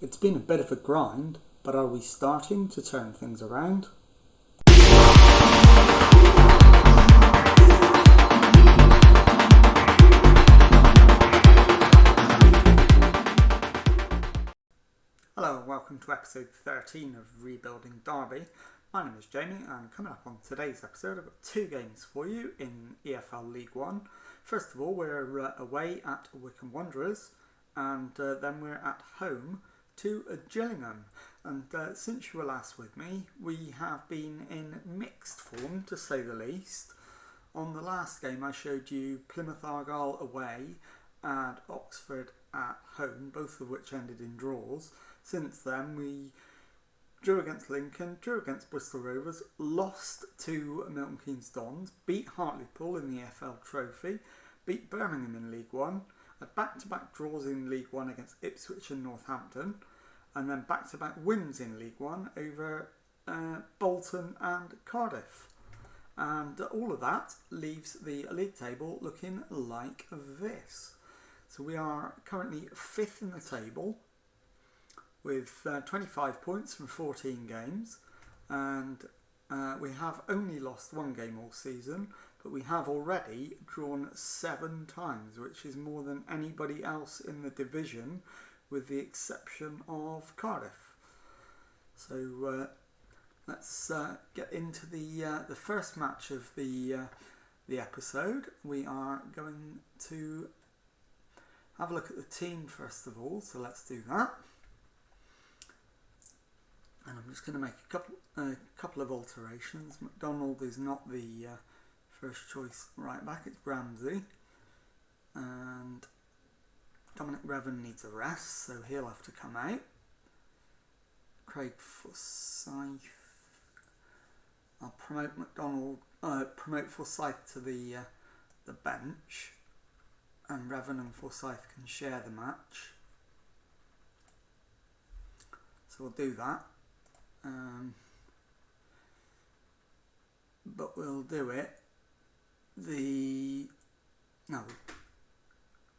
It's been a bit of a grind, but are we starting to turn things around? Hello and welcome to episode 13 of Rebuilding Derby. My name is Jamie and coming up on today's episode I've got two games for you in EFL League One. First of all, we're away at Wycombe Wanderers and then we're at home to Gillingham. And since you were last with me, we have been in mixed form to say the least. On the last game I showed you Plymouth Argyle away and Oxford at home, both of which ended in draws. Since then we drew against Lincoln, drew against Bristol Rovers, lost to Milton Keynes Dons, beat Hartlepool in the EFL Trophy, beat Birmingham in League One, had back-to-back draws in League One against Ipswich and Northampton, and then back-to-back wins in League One over Bolton and Cardiff. And all of that leaves the league table looking like this. So we are currently 5th in the table with 25 points from 14 games, and we have only lost one game all season, but we have already drawn 7 times, which is more than anybody else in the division with the exception of Cardiff. So let's get into the first match of the episode. We are going to have a look at the team first of all, so let's do that. And I'm just going to make a couple of alterations. McDonald is not the first choice right back, it's Ramsey. And Dominic Revan needs a rest, so he'll have to come out. Craig Forsyth. I'll promote Forsyth to the bench, and Revan and Forsyth can share the match. So we'll do that. But we'll do it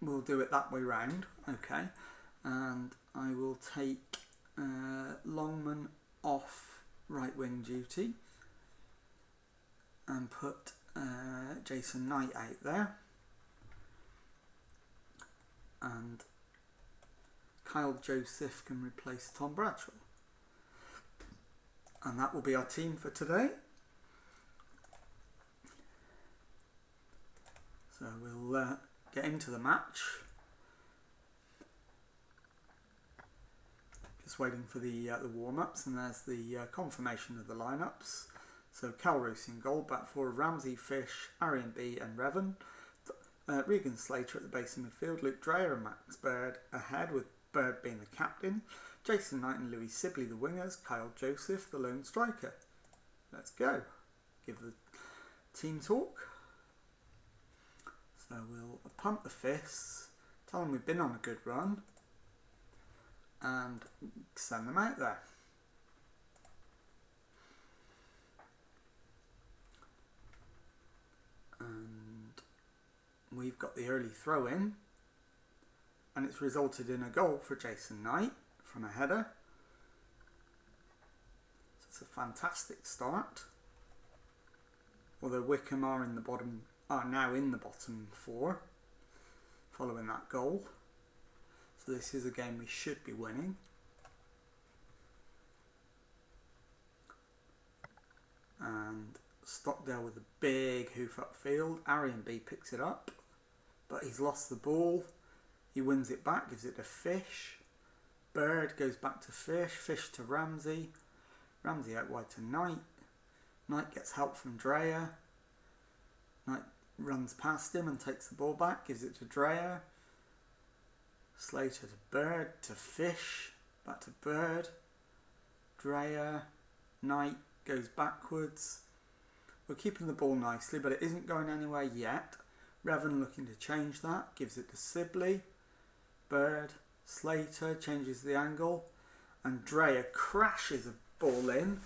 we'll do it that way round, okay, and I will take Longman off right wing duty and put Jason Knight out there, and Kyle Joseph can replace Tom Bradshaw. And that will be our team for today. So we'll get into the match. Just waiting for the warm-ups, and there's the confirmation of the lineups. So Cal Roos in goal, back four, Ramsey, Fish, Arian B and Revan. Regan Slater at the base of midfield, Luke Dreyer and Max Bird ahead, with Bird being the captain. Jason Knight and Louis Sibley the wingers, Kyle Joseph the lone striker. Let's go. Give the team talk. So we'll pump the fists, tell them we've been on a good run, and send them out there. And we've got the early throw in, and it's resulted in a goal for Jason Knight from a header. So it's a fantastic start. Although Wycombe are now in the bottom 4 following that goal. So this is a game we should be winning. And Stockdale with a big hoof upfield. Arian B picks it up, but he's lost the ball. He wins it back, gives it to Fish. Bird goes back to Fish, Fish to Ramsey. Ramsey out wide to Knight. Knight gets help from Dreyer. Knight runs past him and takes the ball back, gives it to Dreyer. Slater to Bird, to Fish, back to Bird. Dreyer, Knight goes backwards. We're keeping the ball nicely, but it isn't going anywhere yet. Revan looking to change that, gives it to Sibley. Bird, Slater changes the angle, and Dreyer crashes a ball in,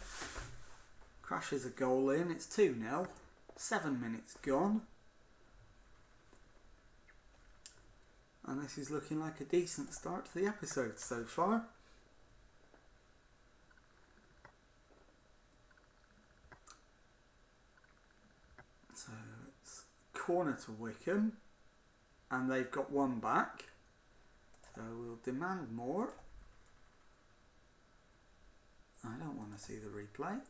crashes a goal in. It's 2-0, 7 minutes gone, and this is looking like a decent start to the episode so far. corner to Wickham, and they've got one back. So we'll demand more. I don't want to see the replay.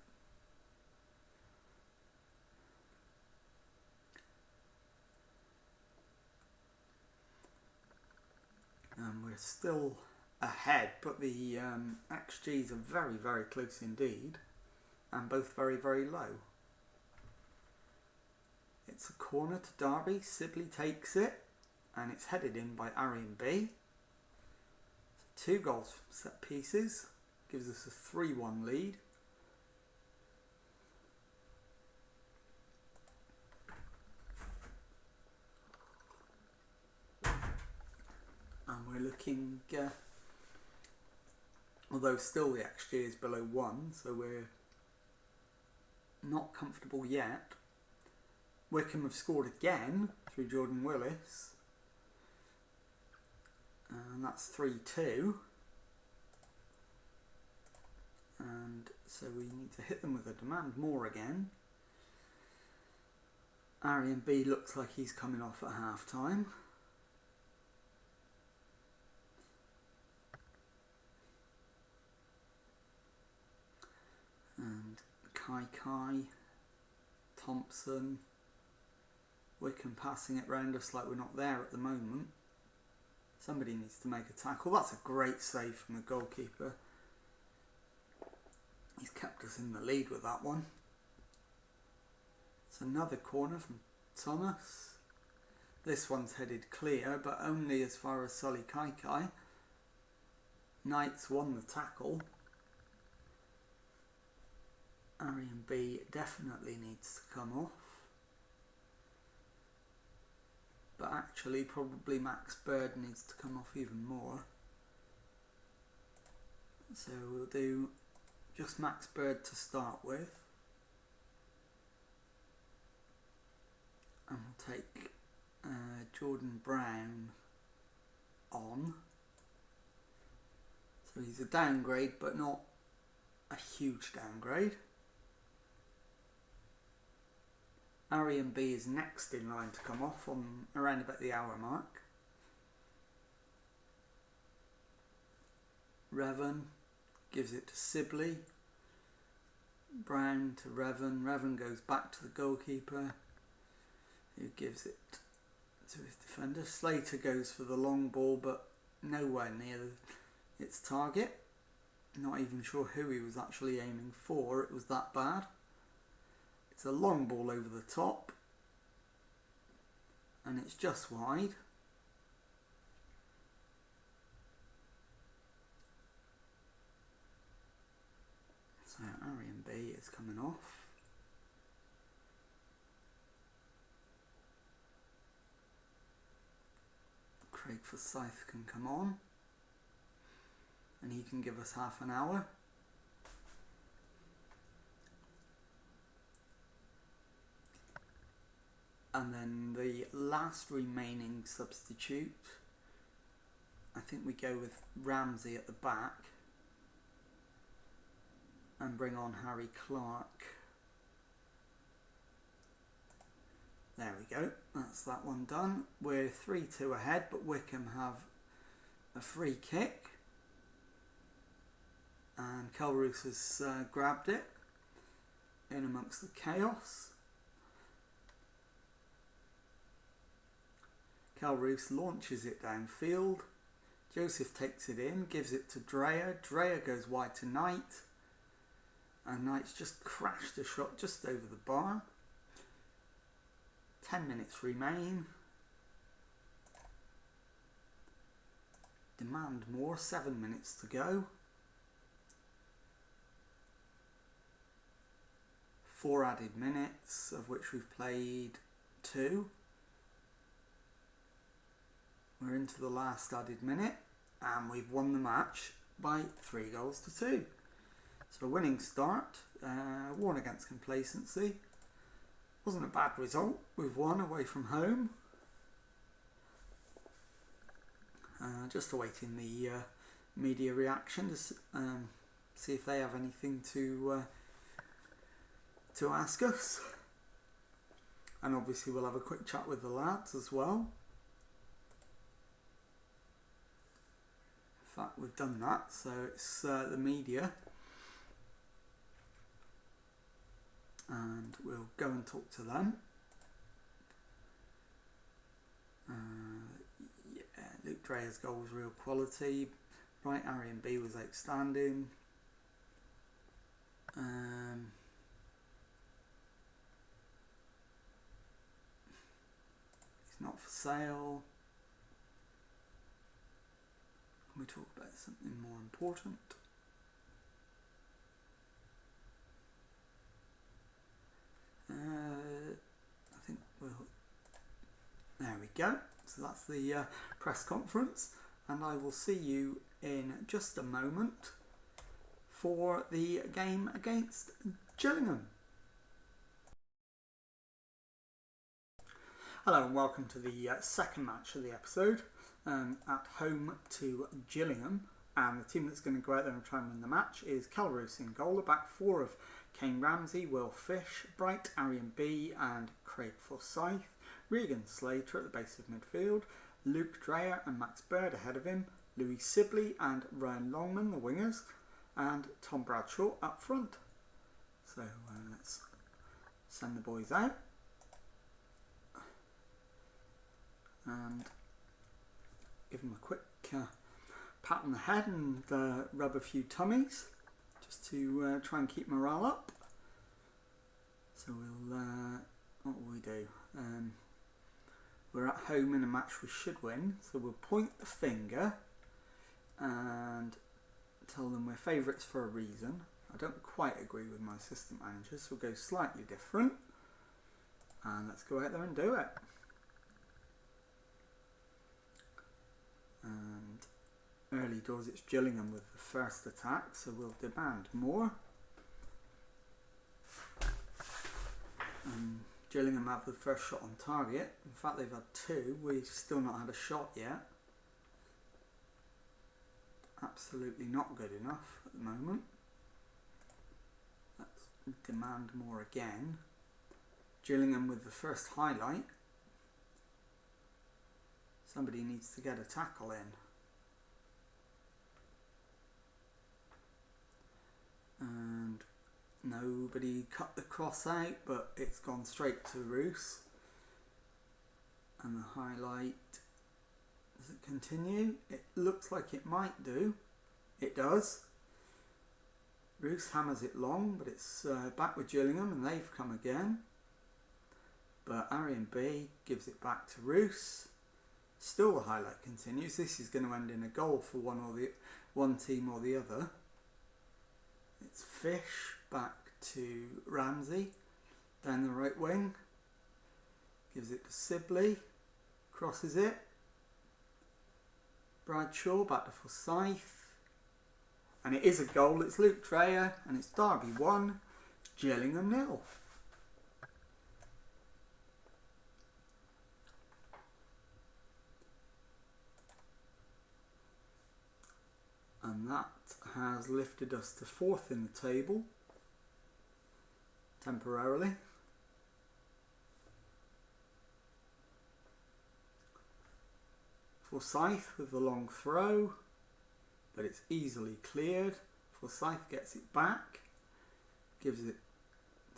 And we're still ahead, but the XGs are very, very close indeed, and both very, very low. It's a corner to Derby. Sibley takes it, and it's headed in by Arian B. So 2 goals from set pieces gives us a 3-1 lead. And we're looking, although still the XG is below 1, so we're not comfortable yet. Wickham have scored again through Jordan Willis, and that's 3-2. And so we need to hit them with a demand more again. Arian B looks like he's coming off at half time. And Kai, Thompson, Wickham passing it round us like we're not there at the moment. Somebody needs to make a tackle. That's a great save from the goalkeeper. He's kept us in the lead with that one. It's another corner from Thomas. This one's headed clear, but only as far as Solly Kai. Knights won the tackle. Arian B definitely needs to come off. But actually probably Max Bird needs to come off even more. So we'll do just Max Bird to start with. And we'll take Jordan Brown on. So he's a downgrade, but not a huge downgrade. Arian B is next in line to come off on around about the hour mark. Revan gives it to Sibley. Brown to Revan. Revan goes back to the goalkeeper, who gives it to his defender. Slater goes for the long ball, but nowhere near its target. Not even sure who he was actually aiming for. It was that bad. It's a long ball over the top, and it's just wide. So Arian B is coming off. Craig Forsyth can come on, and he can give us half an hour. And then the last remaining substitute, I think we go with Ramsey at the back and bring on Harry Clark. There we go, that's that one done. We're 3-2 ahead, but Wickham have a free kick. And Kelroos has grabbed it in amongst the chaos. Kelroos launches it downfield. Joseph takes it in, gives it to Dreyer. Dreyer goes wide to Knight. And Knight's just crashed a shot just over the bar. 10 minutes remain. Demand more, 7 minutes to go. 4 added minutes, of which we've played 2. We're into the last added minute, and we've won the match by 3-2. So a winning start, won against complacency. Wasn't a bad result. We've won away from home. Just awaiting the media reaction to see if they have anything to ask us. and obviously we'll have a quick chat with the lads as well. In fact, we've done that, so it's the media, and we'll go and talk to them. Yeah, Luke Dreher's goal was real quality. Bright Arian B was outstanding. He's not for sale. Can we talk about something more important? I think we'll... There we go. So that's the press conference, and I will see you in just a moment for the game against Gillingham. Hello and welcome to the second match of the episode, at home to Gillingham, and the team that's going to go out there and try and win the match is Cal Roos in goal, the back four of Kane Ramsey, Will Fish, Bright Arian B and Craig Forsyth, Regan Slater at the base of midfield, Luke Dreher and Max Bird ahead of him, Louis Sibley and Ryan Longman the wingers, and Tom Bradshaw up front. So let's send the boys out and give them a quick pat on the head and rub a few tummies just to try and keep morale up. So we'll what will we do? We're at home in a match we should win, so we'll point the finger and tell them we're favourites for a reason. I don't quite agree with my assistant manager, so we'll go slightly different, and let's go out there and do it. And early doors it's Gillingham with the first attack, so we'll demand more. Gillingham have the first shot on target. In fact, they've had two. We've still not had a shot yet. Absolutely not good enough at the moment. Let's demand more again. Gillingham with the first highlight. Somebody needs to get a tackle in. And nobody cut the cross out, but it's gone straight to Roos. And the highlight, does it continue? It looks like it might do. It does. Roos hammers it long, but it's back with Gillingham and they've come again. But Arian B gives it back to Roos. Still the highlight continues. This is going to end in a goal for one team or the other. It's Fish back to Ramsey down the right wing. Gives it to Sibley. Crosses it. Bradshaw back to Forsyth. And it is a goal. It's Luke Dreher and it's Derby 1, Gillingham 0. And that has lifted us to 4th in the table, temporarily. Forsyth with the long throw, but it's easily cleared. Forsyth gets it back, gives it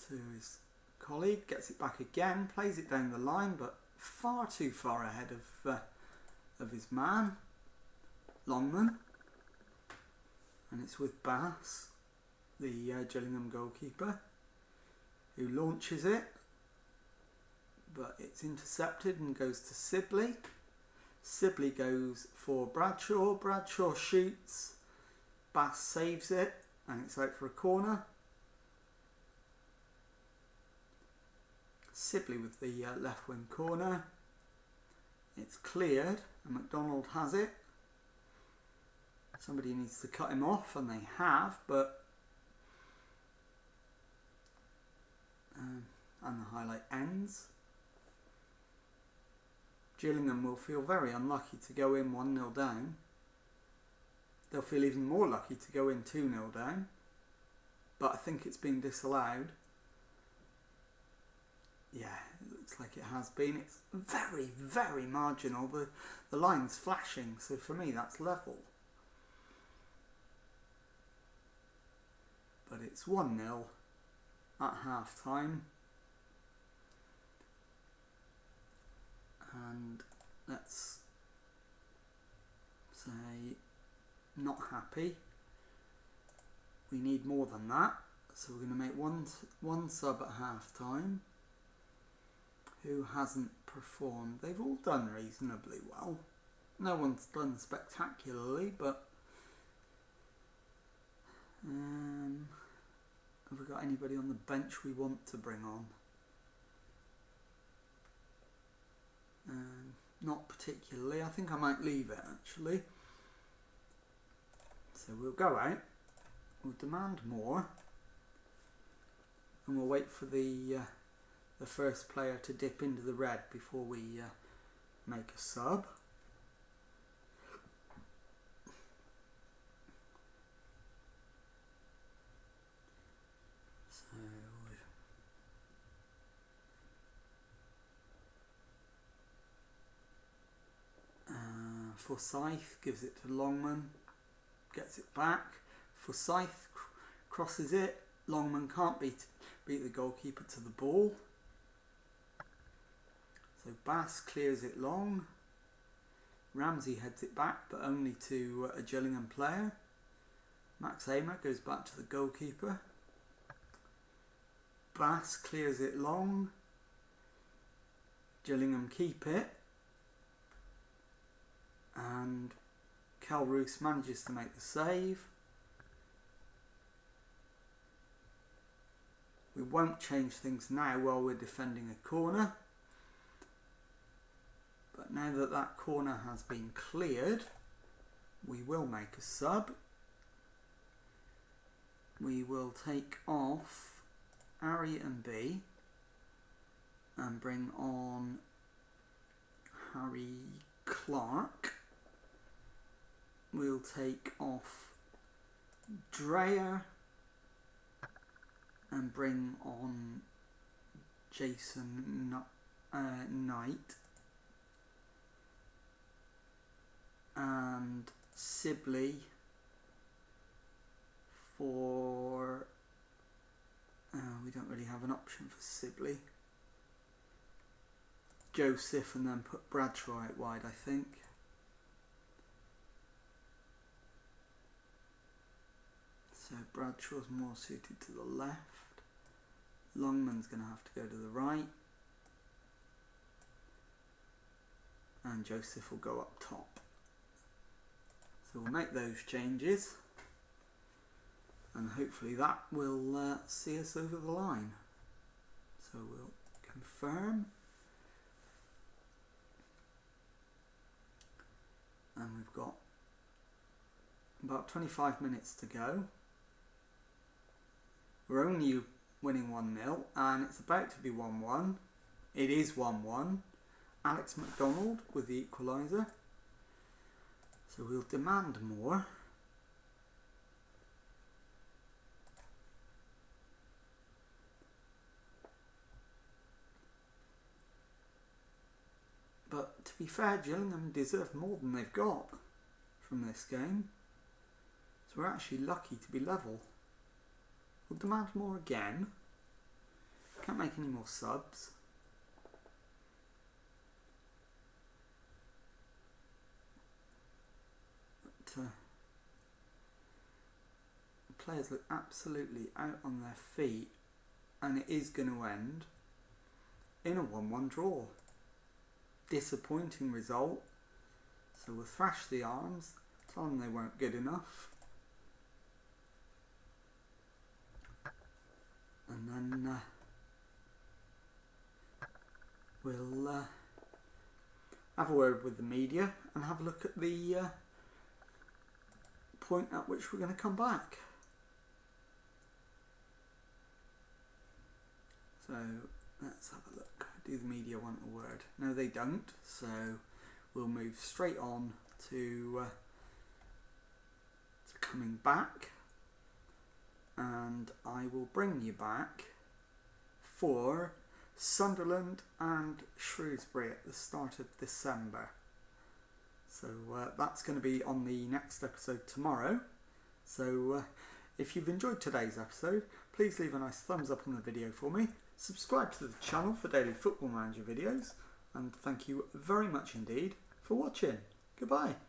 to his colleague, gets it back again, plays it down the line, but far too far ahead of his man, Longman. And it's with Bass, the Gillingham goalkeeper, who launches it, but it's intercepted and goes to Sibley. Sibley goes for Bradshaw. Bradshaw shoots. Bass saves it, and it's out for a corner. Sibley with the left wing corner. It's cleared, and McDonald has it. Somebody needs to cut him off, and they have, but and the highlight ends. Gillingham will feel very unlucky to go in 1-0 down. They'll feel even more lucky to go in 2-0 down, but I think it's been disallowed. Yeah, looks like it has been. It's very, very marginal. The line's flashing, so for me that's level. But it's 1-0 at half time. And let's say not happy. We need more than that. So we're going to make one sub at half time. Who hasn't performed? They've all done reasonably well. No one's done spectacularly, but have we got anybody on the bench we want to bring on? Not particularly. I think I might leave it actually. So we'll go out, we'll demand more, and we'll wait for the first player to dip into the red before we make a sub. So Forsyth gives it to Longman, gets it back. Forsyth crosses it. Longman can't beat the goalkeeper to the ball. So Bass clears it long. Ramsey heads it back, but only to a Gillingham player. Max Amer goes back to the goalkeeper. Bass clears it long. Gillingham keep it. And Cal Roos manages to make the save. We won't change things now while we're defending a corner. But now that that corner has been cleared, we will make a sub. We will take off Ari and B and bring on Harry Clark. We'll take off Dreyer and bring on Jason Knight and Sibley for we don't really have an option for Sibley. Joseph, and then put Bradshaw out wide, I think. So Bradshaw's more suited to the left. Longman's going to have to go to the right. And Joseph will go up top. So we'll make those changes. And hopefully that will see us over the line. So we'll confirm. And we've got about 25 minutes to go. We're only winning 1-0 and it's about to be 1-1. It is 1-1. Alex McDonald with the equaliser. So we'll demand more. But to be fair, Gillingham deserve more than they've got from this game. So we're actually lucky to be level. We'll demand more again. Can't make any more subs. But the players look absolutely out on their feet, and it is going to end in a 1-1 draw. Disappointing result. So we'll thrash the arms, tell them they weren't good enough. And then we'll have a word with the media and have a look at the point at which we're going to come back. So let's have a look. Do the media want a word? No, they don't. So we'll move straight on to coming back. And I will bring you back for Sunderland and Shrewsbury at the start of December. So that's going to be on the next episode tomorrow. So if you've enjoyed today's episode, please leave a nice thumbs up on the video for me, subscribe to the channel for daily Football Manager videos, and thank you very much indeed for watching. Goodbye.